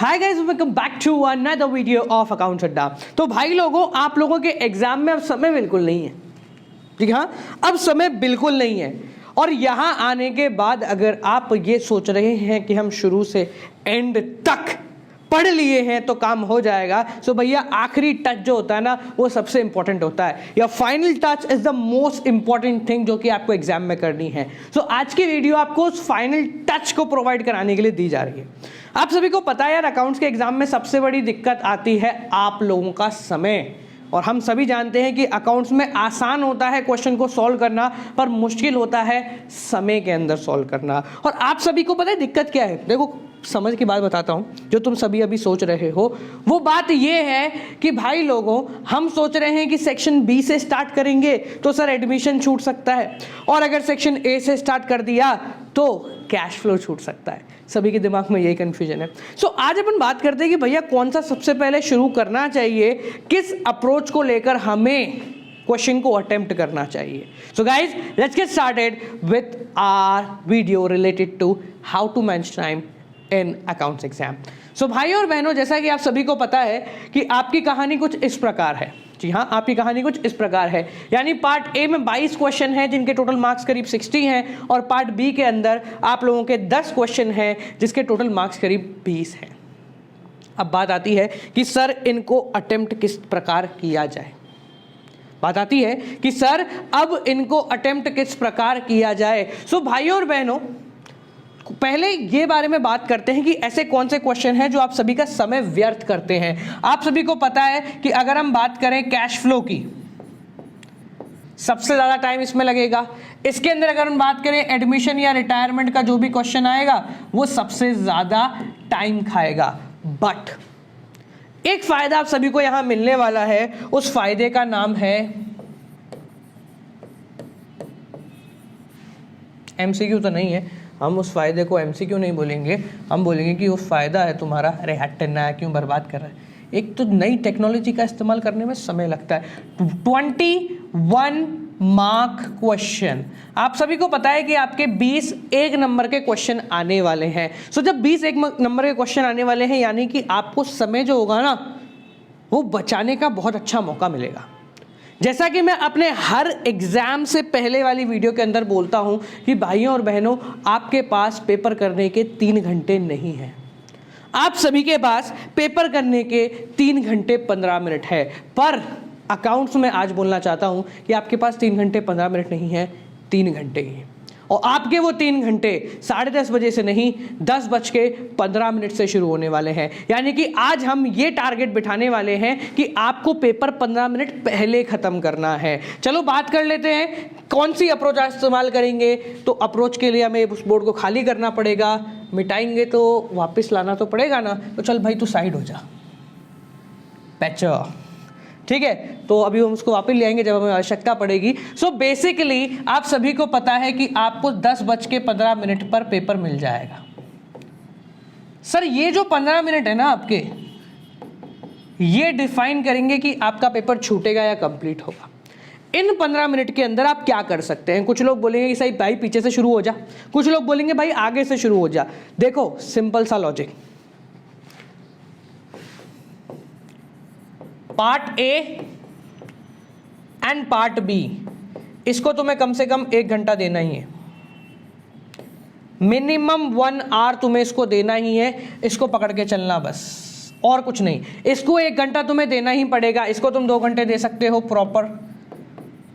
Hi guys, welcome back to another video of accounts Adda. तो भाई लोगों, आप लोगों के एग्जाम में अब समय बिल्कुल नहीं है। ठीक है, हाँ, अब समय बिल्कुल नहीं है। और यहाँ आने के बाद अगर आप ये सोच रहे हैं कि हम शुरू से एंड तक पढ़ लिए हैं तो काम हो जाएगा, तो भैया आखिरी टच जो होता है ना, वो सबसे इंपॉर्टेंट होता है। या final touch is the most important thing जो कि आपको एग्जाम में करनी है। सो आज की वीडियो आपको उस फाइनल टच को प्रोवाइड कराने के लिए दी जा रही है। आप सभी को पता है यार, अकाउंट्स के एग्जाम में सबसे बड़ी दिक्कत आती है आप लोगों का समय। और हम सभी जानते हैं कि अकाउंट्स में आसान होता है क्वेश्चन को सॉल्व करना, पर मुश्किल होता है समय के अंदर सॉल्व करना। और आप सभी को पता है दिक्कत क्या है? देखो, समझ की बात बताता हूं, जो तुम सभी अभी सोच रहे हो वो बात ये है कि भाई लोगों, हम सोच रहे हैं कि सेक्शन बी से स्टार्ट करेंगे तो सर एडमिशन छूट सकता है, और अगर सेक्शन ए से स्टार्ट कर दिया तो कैश फ्लो छूट सकता है। सभी के दिमाग में यही कंफ्यूजन है। सो आज अपन बात करते हैं कि भैया कौन सा सबसे पहले शुरू करना चाहिए, किस अप्रोच को लेकर हमें क्वेश्चन को अटेम्प्ट करना चाहिए। So guys, let's get started with our video related to how to manage time in accounts exam. So भाइयों और बहनों, जैसा कि आप सभी को पता है कि आपकी कहानी कुछ इस प्रकार है। जी हाँ, आपकी कहानी कुछ इस प्रकार है। यानी पार्ट ए में 22 क्वेश्चन हैं जिनके टोटल मार्क्स करीब 60 हैं, और पार्ट बी के अंदर आप लोगों के 10 क्वेश्चन हैं जिसके टोटल मार्क्स करीब 20 हैं। अब बात आती है कि सर इनको अटेम्प्ट किस प्रकार किया जाए। बात आती है कि सर अब इनको अटेम्प्ट किस प्रकार किया जाए। सो भाइयों और बहनों, पहले ये बारे में बात करते हैं कि ऐसे कौन से क्वेश्चन हैं जो आप सभी का समय व्यर्थ करते हैं। आप सभी को पता है कि अगर हम बात करें कैश फ्लो की, सबसे ज्यादा टाइम इसमें लगेगा। इसके अंदर अगर हम बात करें एडमिशन या रिटायरमेंट का जो भी क्वेश्चन आएगा वो सबसे ज्यादा टाइम खाएगा। बट एक फायदा आप सभी को यहां मिलने वाला है, उस फायदे का नाम है एमसीक्यू। तो नहीं है, हम उस फायदे को एमसीक्यू नहीं बोलेंगे, हम बोलेंगे कि वो फायदा है तुम्हारा। अरे हटना, क्यों बर्बाद कर रहा है? एक तो नई टेक्नोलॉजी का इस्तेमाल करने में समय लगता है। 21 मार्क क्वेश्चन। आप सभी को पता है कि आपके 20 एक नंबर के क्वेश्चन आने वाले हैं। सो जब 20 एक नंबर के क्वेश्चन आने वाले हैं, यानी कि आपको समय जो होगा ना, वो बचाने का बहुत अच्छा मौका मिलेगा। जैसा कि मैं अपने हर एग्जाम से पहले वाली वीडियो के अंदर बोलता हूं कि भाइयों और बहनों, आपके पास पेपर करने के 3 घंटे नहीं है। आप सभी के पास पेपर करने के 3 घंटे 15 मिनट है। पर अकाउंट्स में आज बोलना चाहता हूं कि आपके पास 3 घंटे 15 मिनट नहीं है, 3 घंटे ही है। और आपके वो 3 घंटे 10:30 बजे से नहीं, 10:15 से शुरू होने वाले हैं। यानी कि आज हम ये टारगेट बिठाने वाले हैं कि आपको पेपर 15 मिनट पहले खत्म करना है। चलो बात कर लेते हैं कौन सी अप्रोच आज इस्तेमाल करेंगे। तो अप्रोच के लिए हमें उस बोर्ड को खाली करना पड़ेगा, मिटाएंगे तो वापस लाना तो पड़ेगा ना। तो चल भाई, तू साइड हो जा, पैचो। ठीक है, तो अभी हम उसको वापस ले आएंगे जब हमें आवश्यकता पड़ेगी। सो बेसिकली आप सभी को पता है कि आपको 10:15 पर पेपर मिल जाएगा। सर ये जो 15 मिनट है ना आपके, ये डिफाइन करेंगे कि आपका पेपर छूटेगा या कंप्लीट होगा। इन 15 मिनट के अंदर आप क्या कर सकते हैं? कुछ लोग बोलेंगे कि सही भाई पीछे से शुरू हो जा, कुछ लोग बोलेंगे भाई आगे से शुरू हो जा। देखो, सिंपल सा logic, part A and part B, इसको तुम्हें कम से कम 1 घंटा देना ही है। मिनिमम 1 आवर तुम्हें इसको देना ही है। इसको पकड़ के चलना बस, और कुछ नहीं। इसको 1 घंटा तुम्हें देना ही पड़ेगा। इसको तुम 2 घंटे दे सकते हो प्रॉपर,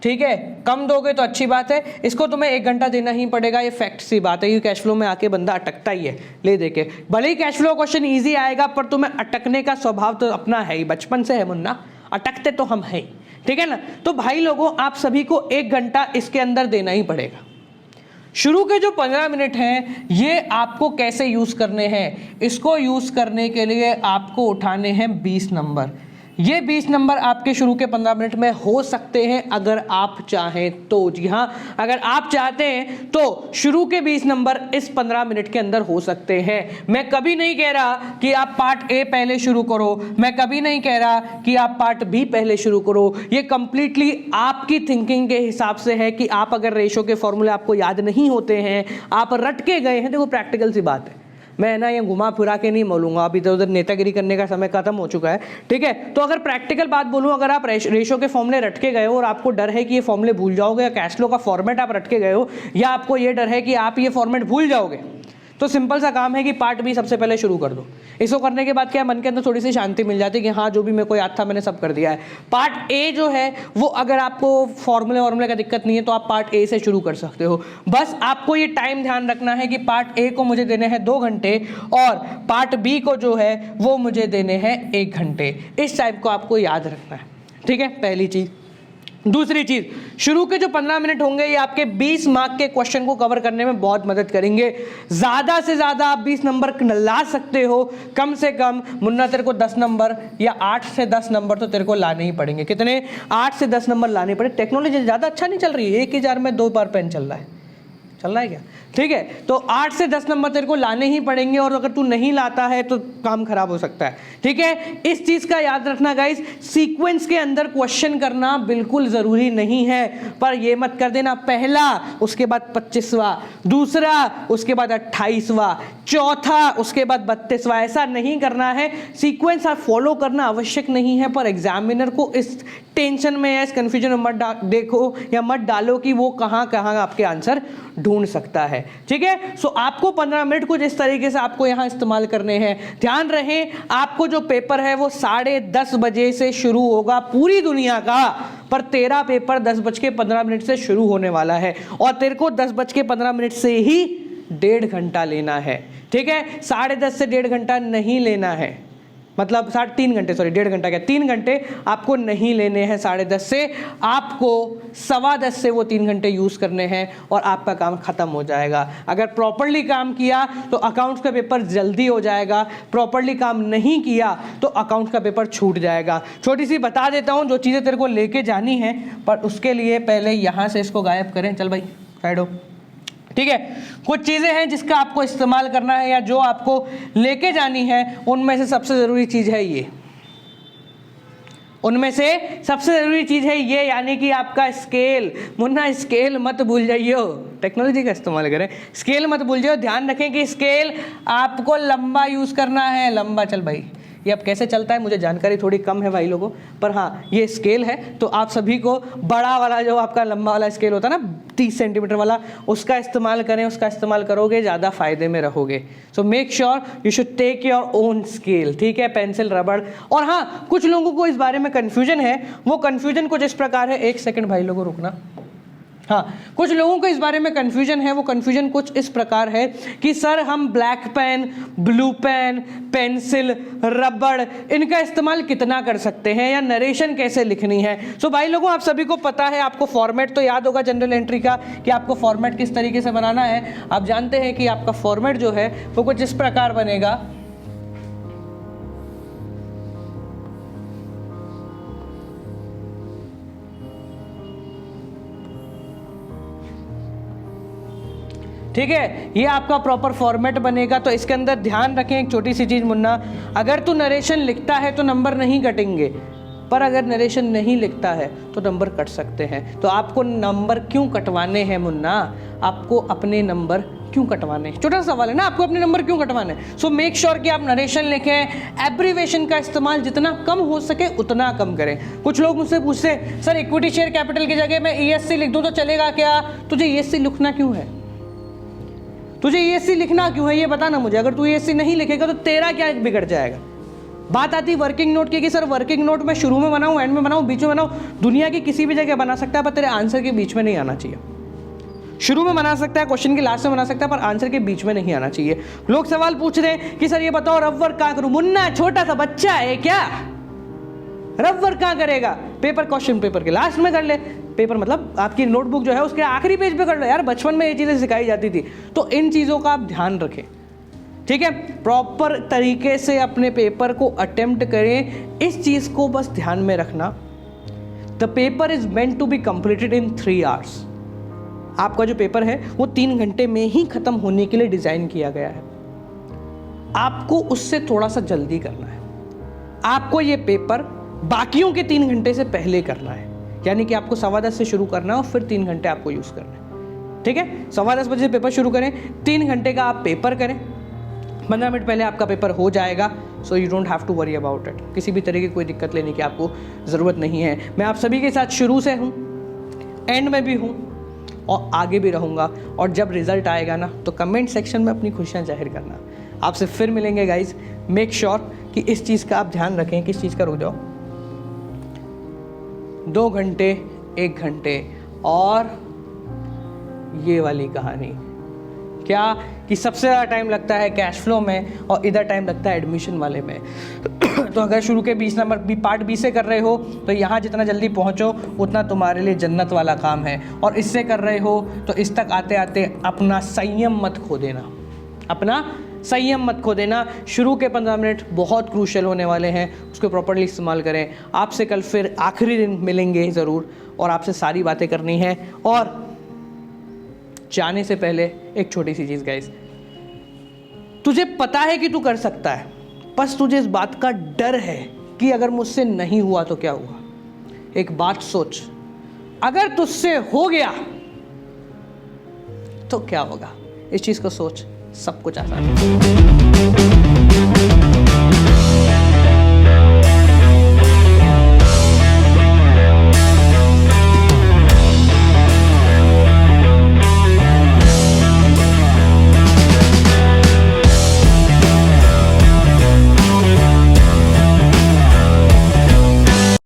ठीक है। कम दोगे तो अच्छी बात है, इसको तुम्हें 1 घंटा देना ही पड़ेगा। ये फैक्ट सी बात है। ये कैश फ्लो में आके बंदा अटकता ही है ले देके। भले ही कैश फ्लो क्वेश्चन इजी आएगा, पर तुम्हें अटकने का स्वभाव तो अपना है ही, बचपन से है मुन्ना, अटकते तो हम है, ठीक है ना। तो भाई लोगों, आप सभी को 1 घंटा इसके अंदर देना ही पड़ेगा। शुरू के जो 15 मिनट हैं, ये आपको कैसे यूज करने हैं? इसको यूज करने के लिए आपको उठाने हैं 20 नंबर। ये 20 नंबर आपके शुरू के 15 मिनट में हो सकते हैं अगर आप चाहें तो। जी हाँ, अगर आप चाहते हैं तो शुरू के 20 नंबर इस 15 मिनट के अंदर हो सकते हैं। मैं कभी नहीं कह रहा कि आप पार्ट ए पहले शुरू करो, मैं कभी नहीं कह रहा कि आप पार्ट बी पहले शुरू करो। ये कंप्लीटली आपकी थिंकिंग के हिसाब से है कि आप अगर रेशो के फॉर्मूले आपको याद नहीं होते हैं, आप रट के गए हैं। देखो, प्रैक्टिकल सी बात है, मैं ना ये घुमा फिरा के नहीं बोलूँगा, अभी तो उधर नेतागिरी करने का समय खत्म हो चुका है, ठीक है। तो अगर प्रैक्टिकल बात बोलूँ, अगर आप रेशो के फॉर्मूले रट के गए हो और आपको डर है कि ये फॉर्मूले भूल जाओगे, या कैश फ्लो का फॉर्मेट आप रट के गए हो, या आपको ये डर है कि आप ये फॉर्मेट भूल जाओगे, तो सिंपल सा काम है कि पार्ट बी सबसे पहले शुरू कर दो। इसको करने के बाद क्या मन के अंदर थोड़ी सी शांति मिल जाती है कि हाँ जो भी मेरे को याद था मैंने सब कर दिया है। पार्ट ए जो है वो अगर आपको फॉर्मूले का दिक्कत नहीं है तो आप पार्ट ए से शुरू कर सकते हो। बस आपको ये टाइम ध्यान रखना है कि पार्ट ए को मुझे देने हैं 2 घंटे और पार्ट बी को जो है वो मुझे देने हैं 1 घंटे। इस टाइप को आपको याद रखना है, ठीक है, पहली चीज़। दूसरी चीज, शुरू के जो 15 मिनट होंगे ये आपके 20 मार्क के क्वेश्चन को कवर करने में बहुत मदद करेंगे। ज्यादा से ज्यादा आप 20 नंबर ला सकते हो, कम से कम मुन्ना तेरे को 10 नंबर या 8 से 10 नंबर तो तेरे को लाने ही पड़ेंगे। कितने? 8 से 10 नंबर लाने पड़े। टेक्नोलॉजी ज्यादा अच्छा नहीं चल रही है, एक ही जार में 2 बार पेन चल रहा है क्या, ठीक है। तो 8 से 10 नंबर तेरे को लाने ही पड़ेंगे और अगर तू नहीं लाता है तो काम खराब हो सकता है, ठीक है। इस चीज का याद रखना गाइस, सीक्वेंस के अंदर क्वेश्चन करना बिल्कुल जरूरी नहीं है, पर ये मत कर देना पहला उसके बाद 25वां, दूसरा उसके बाद 28वां, चौथा उसके बाद 32वां, ऐसा नहीं करना है। सीक्वेंस आप फॉलो करना आवश्यक नहीं है, पर एग्जामिनर को इस टेंशन में या इस कंफ्यूजन में मत देखो या मत डालो कि वो कहाँ कहाँ आपके आंसर ढूंढ सकता है, ठीक है। सो आपको 15 मिनट कुछ इस तरीके से आपको यहां इस्तेमाल करने हैं। ध्यान रहे आपको जो पेपर है वो 10:30 बजे से शुरू होगा पूरी दुनिया का, पर तेरा पेपर 10:15 से शुरू होने वाला है और तेरे को 10:15 से ही 1.5 घंटा लेना है, ठीक है। 10:30 से 1.5 घंटा नहीं लेना है, मतलब 3 घंटे, सॉरी 1.5 घंटा क्या, 3 घंटे आपको नहीं लेने हैं 10:30 से, आपको 10:15 से वो 3 घंटे यूज करने हैं और आपका काम खत्म हो जाएगा। अगर प्रॉपरली काम किया तो अकाउंट्स का पेपर जल्दी हो जाएगा, प्रॉपरली काम नहीं किया तो अकाउंट्स का पेपर छूट जाएगा। छोटी सी बता देता हूं जो चीजें तेरे को लेके जानी है, पर उसके लिए पहले यहां से इसको गायब करें। चल भाई साइड हो, ठीक है। कुछ चीजें हैं जिसका आपको इस्तेमाल करना है या जो आपको लेके जानी है, उनमें से सबसे जरूरी चीज है ये, उनमें से सबसे जरूरी चीज है ये, यानी कि आपका स्केल। मुन्ना स्केल मत भूल जाइयो, टेक्नोलॉजी का इस्तेमाल करें, स्केल मत भूल जाइयो। ध्यान रखें कि स्केल आपको लंबा यूज करना है, लंबा। चल भाई ये अब कैसे चलता है मुझे जानकारी थोड़ी कम है भाई लोगों, पर हाँ ये स्केल है तो आप सभी को बड़ा वाला जो आपका लंबा वाला स्केल होता है ना 30 सेंटीमीटर वाला, उसका इस्तेमाल करें। उसका इस्तेमाल करोगे ज़्यादा फायदे में रहोगे। So make sure you should take your own scale, ठीक है, पेंसिल, रबड़। और हाँ कुछ लोगों को इस बारे में कन्फ्यूजन है, वो कन्फ्यूजन कुछ इस प्रकार है, 1 सेकेंड भाई लोगों रुकना। हाँ कुछ लोगों को इस बारे में कन्फ्यूजन है, वो कन्फ्यूजन कुछ इस प्रकार है कि सर हम black pen, blue pen, pencil, रबड़ इनका इस्तेमाल कितना कर सकते हैं या नरेशन कैसे लिखनी है। सो भाई लोगों आप सभी को पता है, आपको फॉर्मेट तो याद होगा जनरल एंट्री का कि आपको फॉर्मेट किस तरीके से बनाना है। आप जानते हैं कि आपका फॉर्मेट जो है वो कुछ इस प्रकार बनेगा। ठीक है, ये आपका प्रॉपर फॉर्मेट बनेगा। तो इसके अंदर ध्यान रखें एक छोटी सी चीज मुन्ना, अगर तू नरेशन लिखता है तो नंबर नहीं कटेंगे, पर अगर नरेशन नहीं लिखता है तो नंबर कट सकते हैं। तो आपको नंबर क्यों कटवाने हैं मुन्ना, आपको अपने नंबर क्यों कटवाने हैं, छोटा सवाल है ना, आपको अपने नंबर क्यों कटवाने हैं। सो मेक श्योर कि आप नरेशन लिखें, एब्रीवेशन का इस्तेमाल जितना कम हो सके उतना कम करें। कुछ लोग मुझसे पूछते हैं सर इक्विटी शेयर कैपिटल की जगह मैं ESC लिख दूं तो चलेगा क्या, तुझे ESC लिखना क्यों है, तुझे ESC लिखना क्यों है ये बता ना मुझे। अगर तू ESC नहीं लिखेगा तो तेरा क्या बिगड़ जाएगा। बात आती वर्किंग नोट की कि सर वर्किंग नोट में शुरू में बनाऊं, एंड में बनाऊं, बीच में बनाऊं, दुनिया की किसी भी जगह बना सकता है, पर तेरे आंसर के बीच में नहीं आना चाहिए। शुरू में बना सकता है, क्वेश्चन के लास्ट में बना सकता है, पर आंसर के बीच में नहीं आना चाहिए। लोग सवाल पूछ रहे हैं कि सर ये बताओ रफ वर्क कहाँ करूं। मुन्ना छोटा सा बच्चा है क्या, रफ वर्क कहाँ करेगा, पेपर क्वेश्चन पेपर के लास्ट में कर ले। पेपर मतलब आपकी नोटबुक जो है उसके आखिरी पेज पे कर लो यार, बचपन में ये चीजें सिखाई जाती थी। तो इन चीजों का आप ध्यान रखें, ठीक है, प्रॉपर तरीके से अपने पेपर को अटेम्प्ट करें। इस चीज को बस ध्यान में रखना, the paper is meant to be completed in 3 hours. आपका जो पेपर है वो 3 घंटे में ही खत्म होने के लिए डिजाइन किया गया है। आपको उससे थोड़ा सा जल्दी करना है। आपको ये पेपर बाकियों के 3 घंटे से पहले करना है, यानी कि आपको 10:15 से शुरू करना है और फिर 3 घंटे आपको यूज करना है, ठीक है। 10:15 बजे से पेपर शुरू करें, 3 घंटे का आप पेपर करें, 15 मिनट पहले आपका पेपर हो जाएगा, so you don't have to worry about it. किसी भी तरह की कोई दिक्कत लेने की आपको ज़रूरत नहीं है। मैं आप सभी के साथ शुरू से हूँ, एंड में भी हूँ और आगे भी रहूँगा। और जब रिज़ल्ट आएगा ना, तो कमेंट सेक्शन में अपनी खुशियाँ जाहिर करना। आपसे फिर मिलेंगे गाइज। मेक श्योर कि इस चीज़ का आप ध्यान रखें। किस चीज़ का? रुक जाओ, 2 घंटे, 1 घंटे और ये वाली कहानी क्या कि सबसे ज़्यादा टाइम लगता है कैश फ्लो में और इधर टाइम लगता है एडमिशन वाले में। तो अगर शुरू के 20 नंबर भी पार्ट बी से कर रहे हो तो यहाँ जितना जल्दी पहुँचो उतना तुम्हारे लिए जन्नत वाला काम है। और इससे कर रहे हो तो इस तक आते आते अपना संयम मत खो देना, अपना संयम मत खो देना। शुरू के 15 मिनट बहुत क्रूशियल होने वाले हैं, उसको प्रॉपर्ली इस्तेमाल करें। आपसे कल फिर आखिरी दिन मिलेंगे ज़रूर और आपसे सारी बातें करनी है। और जाने से पहले एक छोटी सी चीज़ गाइस, तुझे पता है कि तू कर सकता है, बस तुझे इस बात का डर है कि अगर मुझसे नहीं हुआ तो क्या हुआ। एक बात सोच, अगर तुझसे हो गया तो क्या होगा? इस चीज़ को सोच, सब कुछ आसान है।